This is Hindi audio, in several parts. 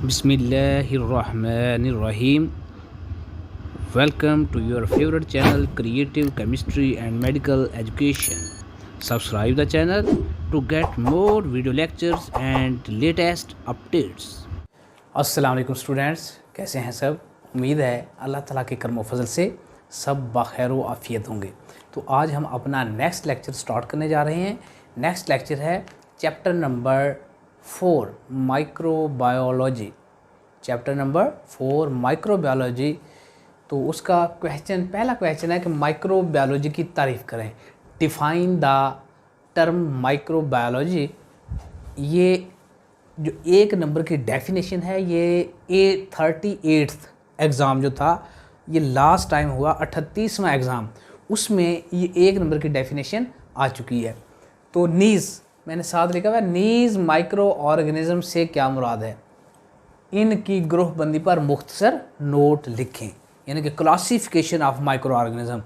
Bismillahirrahmanirrahim. Welcome to your favorite channel Creative Chemistry and Medical Education. Subscribe the channel to get more video lectures and latest updates. अस्सलाम वालेकुम स्टूडेंट्स, कैसे हैं सब। उम्मीद है अल्लाह ताला के करम फजल से सब बखैर व आफ़ियत होंगे। तो आज हम अपना नेक्स्ट लेक्चर स्टार्ट करने जा रहे हैं। नेक्स्ट लेक्चर है chapter number 4 microbiology. Chapter number 4 microbiology. तो उसका पहला क्वेश्चन है कि माइक्रोबायोलॉजी की तारीफ़ करें। Define the term microbiology. ये जो एक नंबर की डेफिनेशन है, ये 38th एग्ज़ाम जो था, ये लास्ट टाइम हुआ 38वां एग्ज़ाम, उसमें ये एक नंबर की डेफिनेशन आ चुकी है। तो नीज़ मैंने साथ लिखा हुआ है, नीज़ माइक्रो ऑर्गेनिज़म से क्या मुराद है, इनकी ग्रुप बंदी पर मुख्तसर नोट लिखें। यानी कि classification of micro organism.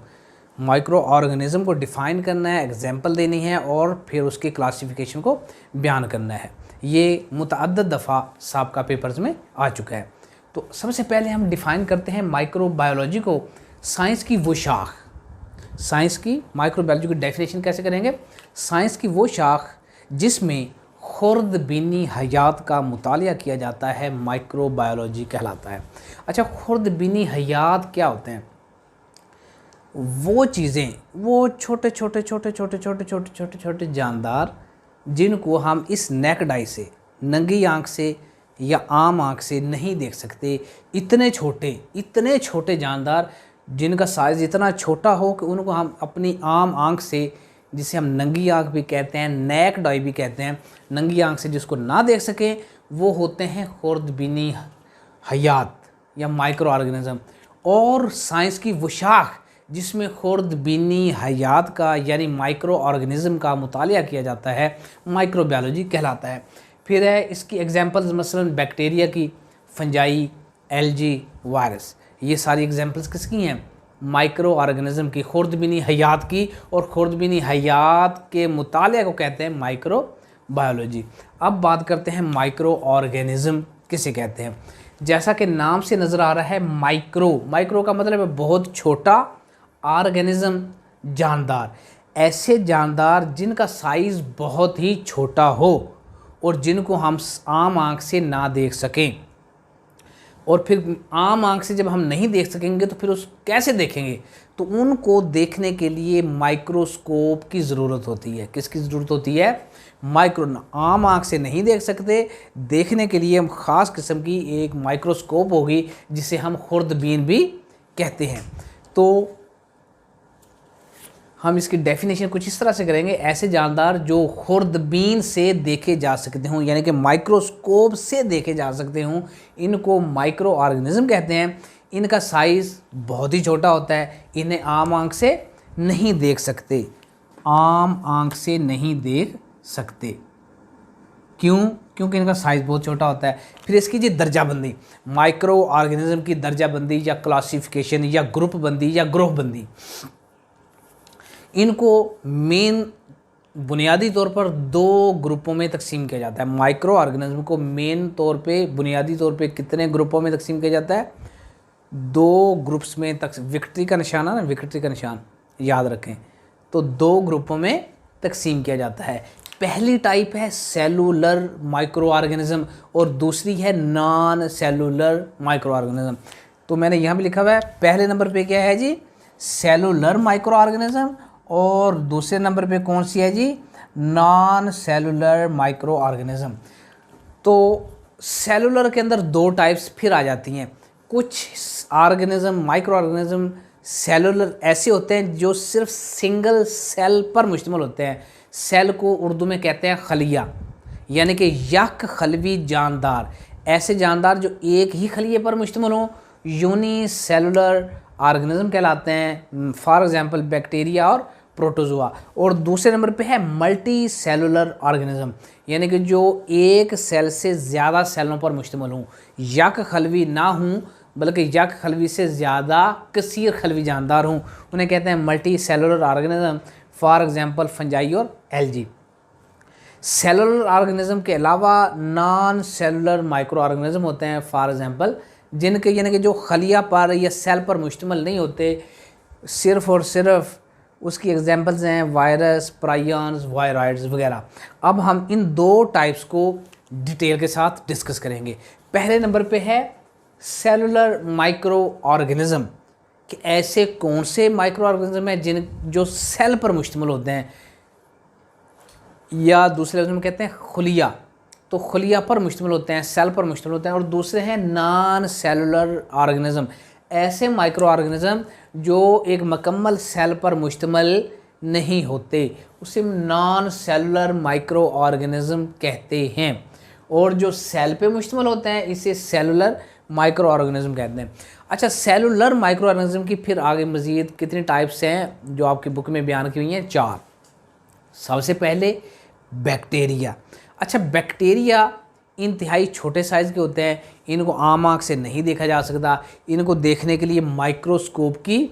Micro organism को डिफ़ाइन करना है, एग्जांपल देनी है और फिर उसके क्लासिफिकेशन को बयान करना है। ये मुतअद्दिद दफ़ा साबका पेपर्स में आ चुका है। तो सबसे पहले हम डिफ़ाइन करते हैं माइक्रोबायोलॉजी को, साइंस की वो शाख। साइंस की माइक्रोबायोलॉजी की डेफिनेशन कैसे करेंगे? साइंस की वो शाख जिसमें खुर्दबीनी हयात का मुतालिया किया जाता है, माइक्रोबायोलॉजी कहलाता है। अच्छा, खुर्दबीनी हयात क्या होते हैं? वो चीज़ें, वो छोटे छोटे जानदार जिनको हम इस नेकड आई से, नंगी आँख से या आम आँख से नहीं देख सकते। इतने छोटे जानदार जिनका साइज़ इतना छोटा हो कि उनको हम अपनी आम आँख से, जिसे हम नंगी आँख भी कहते हैं, नेकड आई भी कहते हैं, नंगी आँख से जिसको ना देख सकें, वो होते हैं खुर्दबीनी हयात या माइक्रो ऑर्गेनिज़म। और साइंस की वो शाख जिसमें खुर्दबीनी हयात का यानी माइक्रो ऑर्गेनिज़म का मुतालिया किया जाता है, माइक्रोबायोलॉजी कहलाता है। फिर है इसकी एग्जांपल्स, मसलन बैक्टीरिया की, फंजाई, एलजी, वायरस। ये सारी एग्जांपल्स किसकी हैं? माइक्रो ऑर्गेनिज़म की, खुर्दबीनी हयात की। और खुर्दबीनी हयात के मुतालिया को कहते हैं माइक्रोबायोलॉजी। अब बात करते हैं माइक्रो ऑर्गेनिज़म किसे कहते हैं। जैसा कि नाम से नज़र आ रहा है, माइक्रो का मतलब है बहुत छोटा, ऑर्गेनिज़म जानदार, ऐसे जानदार जिनका साइज़ बहुत ही छोटा हो और जिनको हम आम आँख से ना देख सकें। और फिर आम आँख से जब हम नहीं देख सकेंगे तो फिर उस कैसे देखेंगे? तो उनको देखने के लिए माइक्रोस्कोप की ज़रूरत होती है। किसकी ज़रूरत होती है? आम आँख से नहीं देख सकते, देखने के लिए हम ख़ास किस्म की एक माइक्रोस्कोप होगी जिसे हम खुर्दबीन भी कहते हैं। तो हम इसकी डेफिनेशन कुछ इस तरह से करेंगे, ऐसे जानदार जो खुर्दबीन से देखे जा सकते हों, यानी कि माइक्रोस्कोप से देखे जा सकते हों, इनको माइक्रो ऑर्गेनिज़म कहते हैं। इनका साइज़ बहुत ही छोटा होता है, इन्हें आम आँख से नहीं देख सकते, आम आँख से नहीं देख सकते। क्यों? क्योंकि इनका साइज़ बहुत छोटा होता है। फिर इसकी जी दर्जाबंदी, माइक्रो ऑर्गेनिज़म की दर्जाबंदी या क्लासिफिकेशन या ग्रुप बंदी या ग्रुप बंदी, इनको मेन बुनियादी तौर पर 2 ग्रुपों में तकसीम किया जाता है। माइक्रो ऑर्गेनिज्म को मेन तौर पे, बुनियादी तौर पे कितने ग्रुपों में तकसीम किया जाता है? 2 ग्रुप्स में विक्ट्री का निशान है ना, विक्ट्री का निशान याद रखें। तो 2 ग्रुपों में तकसीम किया जाता है। पहली टाइप है सेलुलर माइक्रो ऑर्गेनिज्म और दूसरी है नॉन सेलुलर माइक्रो ऑर्गेनिज्म। तो मैंने यहाँ भी लिखा हुआ है, पहले नंबर पे क्या है जी? Cellular micro organism. और दूसरे नंबर पे कौन सी है जी? Non cellular microorganism. तो सेलुलर के अंदर 2 टाइप्स फिर आ जाती हैं। कुछ ऑर्गेनिज्म, माइक्रो ऑर्गेनिज्म सेलुलर ऐसे होते हैं जो सिर्फ सिंगल सेल पर मुश्तमिल होते हैं। सेल को उर्दू में कहते हैं खलिया, यानी कि यक खलवी जानदार। ऐसे जानदार जो एक ही खलिए पर मुश्तमिल हों, यूनी सेलुलर ऑर्गेनिज्म कहलाते हैं। फॉर एग्जांपल बैक्टीरिया और प्रोटोजोआ। और दूसरे नंबर पे है मल्टी सेलुलर ऑर्गेनिज्म, यानी कि जो एक सेल से ज़्यादा सेलों पर मुश्तमिल हों, यक खलवी ना हों बल्कि यक खलवी से ज़्यादा कसीर खलवी जानदार हों, उन्हें कहते हैं multi cellular organism. For example fungi और एलजी। सेलुलर ऑर्गेनिज्म के अलावा नॉन सेलुलर माइक्रो ऑर्गेनिज्म होते हैं, फॉर एग्जांपल जिनके यानी कि जो खलिया पर या सेल पर मुश्तमिल नहीं होते, सिर्फ और सिर्फ उसकी एग्जांपल्स हैं वायरस, प्रायन्स, वायरॉइड्स वगैरह। अब हम इन दो टाइप्स को डिटेल के साथ डिस्कस करेंगे। पहले नंबर पे है सेलुलर माइक्रो ऑर्गेनिज्म, कि ऐसे कौन से माइक्रो ऑर्गेनिज्म हैं जिन जो सेल पर मुश्तमिल होते हैं, या दूसरे लफ्ज़ में कहते हैं खुलिया, तो खुलिया पर मुश्तमिल होते हैं, सेल पर मुश्तमिल होते हैं। और दूसरे हैं नॉन सेलुलर ऑर्गेनिज्म, ऐसे माइक्रो ऑर्गेनिज्म जो एक मुकम्मल सेल पर मुश्तमिल नहीं होते, उसे नॉन सेलुलर माइक्रो ऑर्गेनिज्म कहते हैं। और जो सेल पे मुश्तमिल होते हैं इसे सेलुलर माइक्रो ऑर्गेनिज्म कहते हैं। अच्छा, सेलुलर माइक्रो ऑर्गेनिज्म की फिर आगे मज़ीद कितनी टाइप्स हैं जो आपकी बुक में बयान की हुई हैं? 4। सबसे पहले बैक्टीरिया। अच्छा, बैक्टीरिया इंतहाई छोटे साइज़ के होते हैं, इनको आम आँख से नहीं देखा जा सकता, इनको देखने के लिए माइक्रोस्कोप की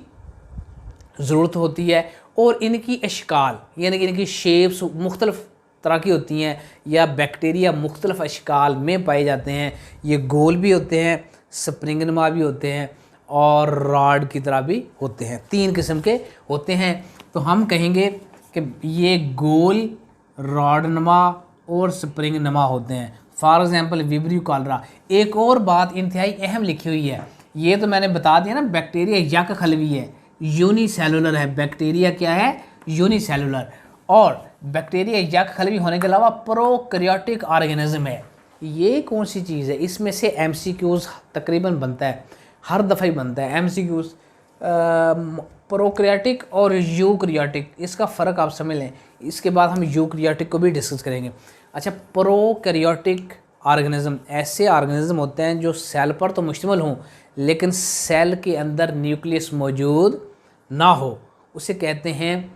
ज़रूरत होती है। और इनकी अशकाल यानी कि इनकी शेप्स मुख्तलिफ़ तरह की होती हैं, या बैक्टीरिया मुख्तलिफ़ अशकाल में पाए जाते हैं। ये गोल भी होते हैं, स्प्रिंग नुमा भी होते हैं, और रॉड की तरह भी होते हैं। 3 किस्म के होते हैं। तो हम कहेंगे कि ये गोल, रॉड नुमा और स्प्रिंग नुमा होते हैं। For example vibrio cholera. एक और बात इंतहाई अहम लिखी हुई है, ये तो मैंने बता दिया ना, बैक्टीरिया यक खलवी है, यूनिसेलुलर है। बैक्टीरिया क्या है? यूनिसेलुलर। और बैक्टीरिया यक खलवी होने के अलावा प्रोकैरियोटिक ऑर्गेनिज्म है। ये कौन सी चीज़ है? इसमें से एमसीक्यूज़ तकरीबन बनता है, हर दफ़ा ही बनता है एमसीक्यूज़। प्रोकैरियोटिक और यूकैरियोटिक, इसका फ़र्क आप समझ लें। इसके बाद हम यूकैरियोटिक को भी डिस्कस करेंगे। अच्छा, प्रोकैरियोटिक ऑर्गेनिज्म ऐसे ऑर्गेनिज्म होते हैं जो सेल पर तो मुश्तमिल हों लेकिन सेल के अंदर न्यूक्लियस मौजूद ना हो, उसे कहते हैं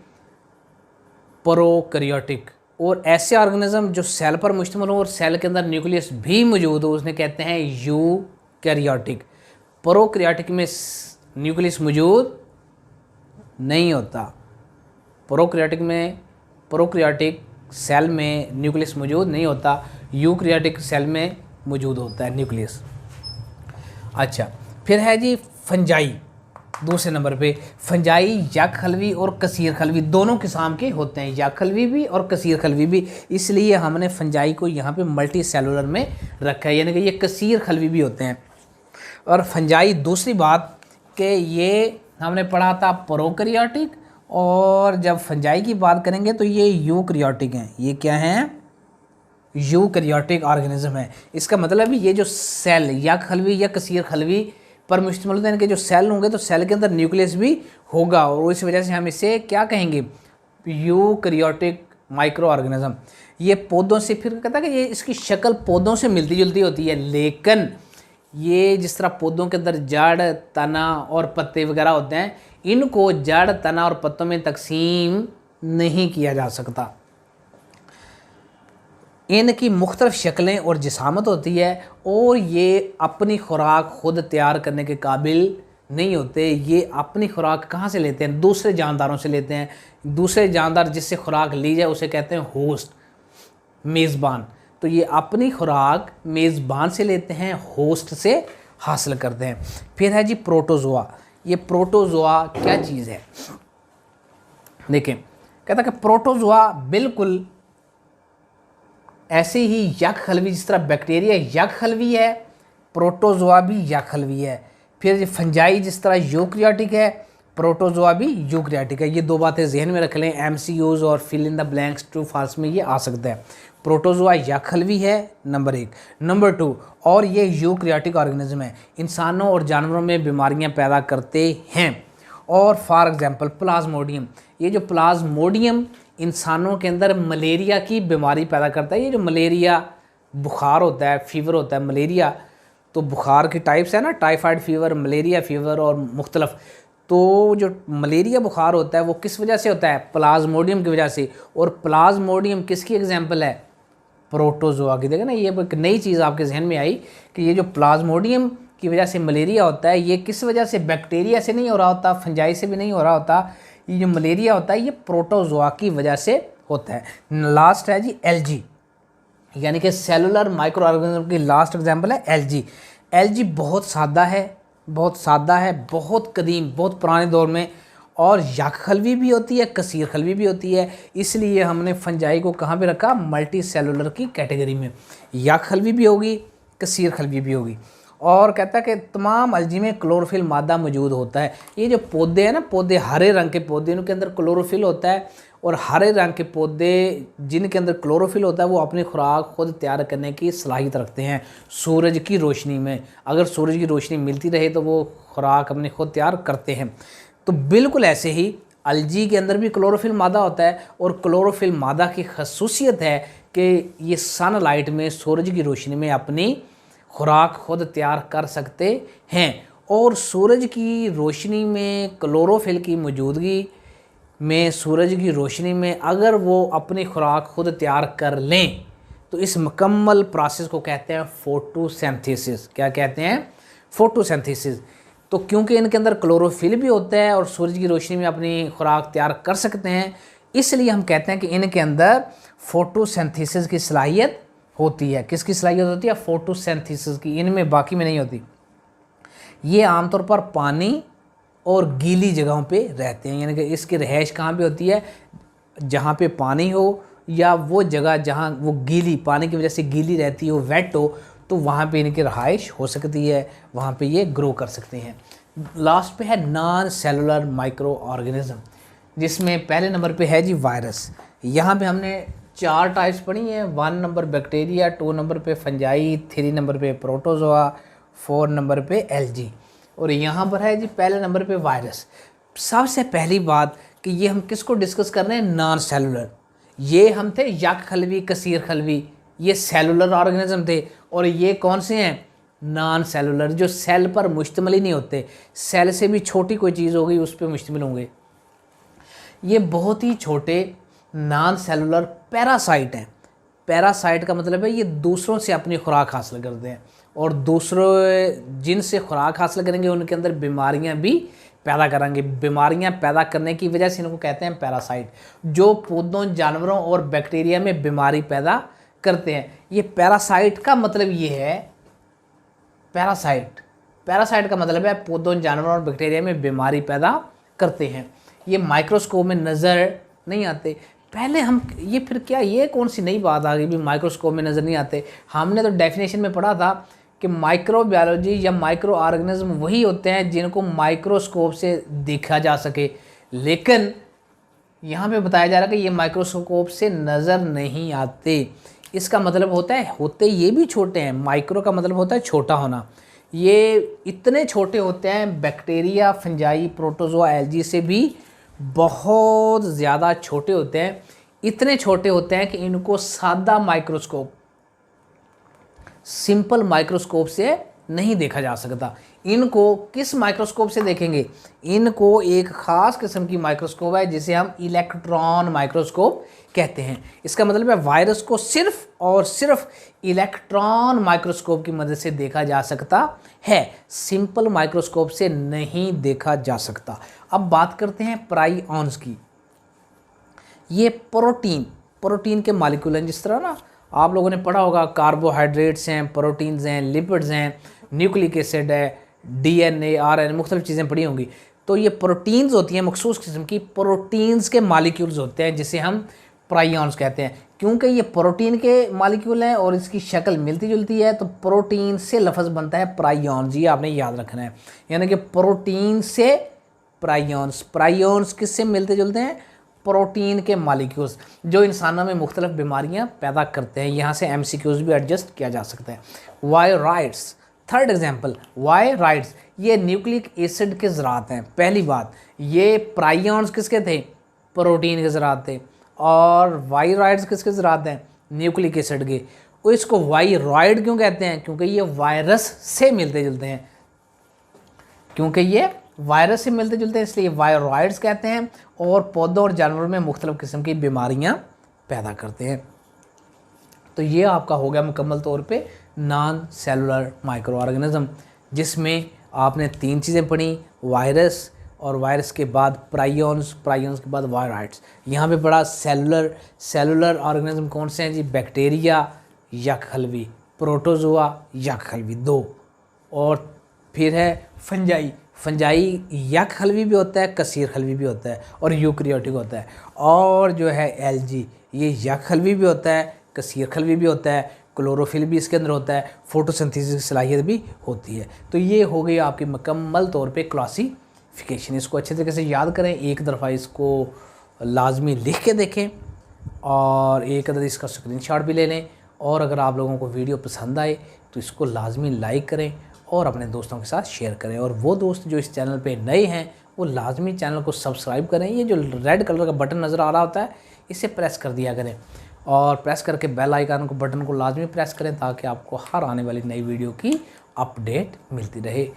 प्रोकैरियोटिक। और ऐसे ऑर्गेनिज्म जो सेल पर मुश्तमिल हो और सेल के अंदर न्यूक्लियस भी मौजूद हो, उसने कहते हैं यूकैरियोटिक। प्रोकैरियोटिक में न्यूक्लियस मौजूद नहीं होता। प्रोकैरियोटिक सेल में न्यूक्लियस मौजूद नहीं होता, यूकैरियोटिक सेल में मौजूद होता है न्यूक्लियस। अच्छा, फिर है जी फंजाई। दूसरे नंबर पे फंजाई यक खलवी और कसीर खलवी दोनों किस्म के होते हैं, यक खलवी भी और कसीर खलवी भी। इसलिए हमने फंजाई को यहाँ पे मल्टी सेलुलर में रखा है, यानी कि ये कसीर खलवी भी होते हैं। और फंजाई, दूसरी बात कि ये हमने पढ़ा था प्रोकैरियोटिक, और जब फंजाई की बात करेंगे तो ये यूकैरियोटिक हैं। ये क्या हैं? यूकैरियोटिक ऑर्गेनिज्म है। इसका मतलब ये जो सेल या खलवी या कसीर खलवी पर मुश्तमिल होते हैं, इनके जो सेल होंगे तो सेल के अंदर न्यूक्लियस भी होगा, और इस वजह से हम इसे क्या कहेंगे? Eukaryotic micro organism. ये पौधों से, फिर कहता है कि ये इसकी शक्ल पौधों से मिलती जुलती होती है, लेकिन ये जिस तरह पौधों के अंदर जड़, तना और पत्ते वगैरह होते हैं, इनको जड़, तना और पत्तों में तकसीम नहीं किया जा सकता। इनकी मुख्तलिफ शक्लें और जिसामत होती है, और ये अपनी खुराक खुद तैयार करने के काबिल नहीं होते। ये अपनी खुराक कहाँ से लेते हैं? दूसरे जानदारों से लेते हैं। दूसरे जानदार जिससे खुराक ली जाए उसे कहते हैं होस्ट, मेज़बान। तो ये अपनी खुराक मेज़बान से लेते हैं, होस्ट से हासिल करते हैं। फिर है जी प्रोटोजोआ। ये प्रोटोजोआ क्या चीज़ है? देखें, कहता है कि प्रोटोजोआ बिल्कुल ऐसे ही यक खलवी, जिस तरह बैक्टीरिया यक खलवी है, प्रोटोजोआ भी यक खलवी है। फिर फंजाई जिस तरह यूकैरियोटिक है, प्रोटोजोआ भी यूकैरियोटिक है। ये दो बातें जहन में रख लें, एमसीक्यूज़ और fill in the blanks true false में ये आ सकता है। प्रोटोजोआ यक खलवी है, नंबर 1। नंबर 2, और ये यूकैरियोटिक ऑर्गेनिज्म है, इंसानों और जानवरों में बीमारियां पैदा करते हैं। और फॉर एग्जांपल प्लाज्मोडियम, ये जो प्लाज्मोडियम इंसानों के अंदर मलेरिया की बीमारी पैदा करता है। ये जो मलेरिया बुखार होता है, फीवर होता है, मलेरिया तो बुखार की टाइप्स है ना, टाइफाइड फीवर, मलेरिया फीवर और मुख्तलफ। तो जो मलेरिया बुखार होता है वो किस वजह से होता है? प्लाज्मोडियम की वजह से। और प्लाज्मोडियम किसकी एग्जाम्पल है? प्रोटोजोआ की। देखा ना, ये एक नई चीज़ आपके जहन में आई कि ये जो प्लाज्मोडियम की वजह से मलेरिया होता है, ये किस वजह से? बैक्टीरिया से नहीं हो रहा होता, फंजाई से भी नहीं हो रहा होता। ये जो मलेरिया होता है ये प्रोटोजोआ की वजह से होता है। लास्ट है जी एलजी, यानी कि सेलुलर माइक्रो ऑर्गेनिज्म की लास्ट एग्जांपल है एलजी। एलजी बहुत सादा है, बहुत कदीम, बहुत पुराने दौर में, और याक खलवी भी होती है, कसीर खलवी भी होती है। इसलिए हमने फंजाई को कहाँ पे रखा, मल्टी सेलुलर की कैटेगरी में। याक खलवी भी होगी, कसीर खलवी भी होगी। और कहता है कि तमाम अलजी में क्लोरोफिल मादा मौजूद होता है। ये जो पौधे हैं ना, पौधे हरे रंग के पौधे, उनके अंदर क्लोरोफिल होता है, और हरे रंग के पौधे जिनके अंदर क्लोरोफिल होता है वो अपनी खुराक खुद तैयार करने की सलाहियत रखते हैं सूरज की रोशनी में। अगर सूरज की रोशनी मिलती रहे तो वो खुराक अपनी खुद तैयार करते हैं। तो बिल्कुल ऐसे ही अलजी के अंदर भी क्लोरोफिल मादा होता है, और क्लोरोफिल मादा की खसूसियत है कि ये सनलाइट में, सूरज की रोशनी में अपनी खुराक खुद तैयार कर सकते हैं। और सूरज की रोशनी में, क्लोरोफिल की मौजूदगी में, सूरज की रोशनी में अगर वो अपनी खुराक खुद तैयार कर लें तो इस मुकम्मल प्रोसेस को कहते हैं फोटोसिंथेसिस। क्या कहते हैं? फोटोसिंथेसिस। तो क्योंकि इनके अंदर क्लोरोफिल भी होता है और सूरज की रोशनी में अपनी खुराक तैयार कर सकते हैं, इसलिए हम कहते हैं कि इनके अंदर फोटोसिंथेसिस की सलाहियत होती है। किसकी सलाहियत होती है? फोटोसिंथेसिस की। इनमें, बाकी में नहीं होती। ये आमतौर पर पानी और गीली जगहों पे रहते हैं, यानी कि इसकी रहायश कहाँ पे होती है? जहाँ पे पानी हो, या वो जगह जहाँ वो गीली, पानी की वजह से गीली रहती हो, वेट हो, तो वहाँ पे इनकी रहायश हो सकती है, वहाँ पे ये ग्रो कर सकते हैं। लास्ट पे है नॉन सेलुलर माइक्रो ऑर्गेनिज्म, जिसमें पहले नंबर पे है जी वायरस। यहाँ पे हमने 4 टाइप्स पढ़ी हैं। 1 नंबर बैक्टीरिया, 2 नंबर पे फंजाई, 3 नंबर पे प्रोटोजोआ, 4 नंबर पे एलजी, और यहाँ पर है जी पहले नंबर पे वायरस। सबसे पहली बात कि ये हम किसको डिस्कस कर रहे हैं? Non cellular. ये हम थे याक खलवी, कसीर खलवी, ये सेलुलर ऑर्गेनिज्म थे, और ये कौन से हैं? नॉन सेलुलर, जो सेल पर मुश्तमिल ही नहीं होते। सेल से भी छोटी कोई चीज़ होगी उस पर मुश्तमिल होंगे। ये बहुत ही छोटे नॉन सेलुलर पैरासाइट हैं। पैरासाइट का मतलब है ये दूसरों से अपनी खुराक हासिल करते हैं, और दूसरों जिनसे खुराक हासिल करेंगे उनके अंदर बीमारियां भी पैदा करेंगे। बीमारियां पैदा करने की वजह से इनको कहते हैं पैरासाइट, जो पौधों, जानवरों और बैक्टीरिया में बीमारी पैदा करते हैं। ये पैरासाइट का मतलब ये है, पैरासाइट का मतलब है पौधों, जानवरों और बैक्टीरिया में बीमारी पैदा करते हैं। ये माइक्रोस्कोप में नज़र नहीं आते। पहले हम ये, फिर क्या, ये कौन सी नई बात आ गई भी माइक्रोस्कोप में नज़र नहीं आते? हमने तो डेफिनेशन में पढ़ा था कि माइक्रोबायोलॉजी या माइक्रो ऑर्गेनिज्म वही होते हैं जिनको माइक्रोस्कोप से देखा जा सके, लेकिन यहाँ पे बताया जा रहा है कि ये माइक्रोस्कोप से नज़र नहीं आते। इसका मतलब होता है, होते ये भी छोटे हैं। माइक्रो का मतलब होता है छोटा होना। ये इतने छोटे होते हैं, बैक्टीरिया, फंजाई, प्रोटोजोआ, एलजी से भी बहुत ज़्यादा छोटे होते हैं। इतने छोटे होते हैं कि इनको सादा माइक्रोस्कोप, सिंपल माइक्रोस्कोप से नहीं देखा जा सकता। इनको किस माइक्रोस्कोप से देखेंगे? इनको एक ख़ास किस्म की माइक्रोस्कोप है जिसे हम इलेक्ट्रॉन माइक्रोस्कोप कहते हैं। इसका मतलब है वायरस को सिर्फ और सिर्फ इलेक्ट्रॉन माइक्रोस्कोप की मदद से देखा जा सकता है, सिंपल माइक्रोस्कोप से नहीं देखा जा सकता। अब बात करते हैं प्राइऑन्स की। ये प्रोटीन के मालिक्यूल हैं। जिस तरह ना आप लोगों ने पढ़ा होगा, कार्बोहाइड्रेट्स हैं, प्रोटीन्स हैं, लिपिड्स हैं, न्यूक्लिक एसिड है, डीएनए, आरएनए, मुख्तलिफ चीज़ें पढ़ी होंगी। तो ये प्रोटीन्स होती हैं, मखसूस किस्म की प्रोटीन्स के मालिक्यूल्स होते हैं जिसे हम प्राइऑन्स कहते हैं। क्योंकि ये प्रोटीन के मालिक्यूल हैं और इसकी शक्ल मिलती जुलती है, तो प्रोटीन से लफ्ज़ बनता है प्राइऑन्स। ये आपने याद रखना है, यानी कि प्रोटीन से प्राइऑन्स किससे मिलते जुलते हैं? प्रोटीन के मालिक्यूल्स, जो इंसानों में मुख्तलिफ बीमारियां पैदा करते हैं। यहाँ से MCQs भी एडजस्ट किया जा सकता है। वायराइड्स, थर्ड एग्जाम्पल, वायराइड्स, ये न्यूक्लिक एसिड के ज़रात हैं। पहली बात, ये प्राइऑन्स किसके थे? प्रोटीन के ज़रात थे। और वायराइड्स किसके ज़रात हैं? न्यूक्लिक एसिड के। और इसको वायरॉइड क्यों कहते हैं? क्योंकि ये वायरस से मिलते जुलते हैं, इसलिए वायरॉइड्स कहते हैं। और पौधों और जानवरों में मुख्तलिफ किस्म की बीमारियां पैदा करते हैं। तो ये आपका हो गया मुकम्मल तौर पे नॉन सेलुलर माइक्रो ऑर्गेनिज्म, जिसमें आपने 3 चीज़ें पढ़ी, वायरस और वायरस के बाद प्राइयॉन्स के बाद वायराइड्स। यहाँ पे बड़ा सेलुलर ऑर्गेनिज्म कौन से हैं जी? बैक्टीरिया या खलवी, प्रोटोजोआ या खलवी, 2। और फिर है फंजाई या खलवी भी होता है, कसीर खलवी भी होता है, और यूकैरियोटिक होता है। और जो है एलजी, ये या खलवी भी होता है, कसीर खलवी भी होता है, क्लोरोफिल भी इसके अंदर होता है, फोटोसिंथेसिस की सलाहियत भी होती है। तो ये हो गई आपकी मुकम्मल तौर पे क्लासिफिकेशन। इसको अच्छे तरीके से याद करें, एक दफ़ा इसको लाजमी लिख के देखें और एक अदर इसका स्क्रीनशॉट भी ले लें। और अगर आप लोगों को वीडियो पसंद आए तो इसको लाजमी लाइक करें और अपने दोस्तों के साथ शेयर करें। और वो दोस्त जो इस चैनल पे नए हैं वो लाजमी चैनल को सब्सक्राइब करें। ये जो रेड कलर का बटन नज़र आ रहा होता है इसे प्रेस कर दिया करें और प्रेस करके बेल आइकन को बटन को लाजमी प्रेस करें ताकि आपको हर आने वाली नई वीडियो की अपडेट मिलती रहे।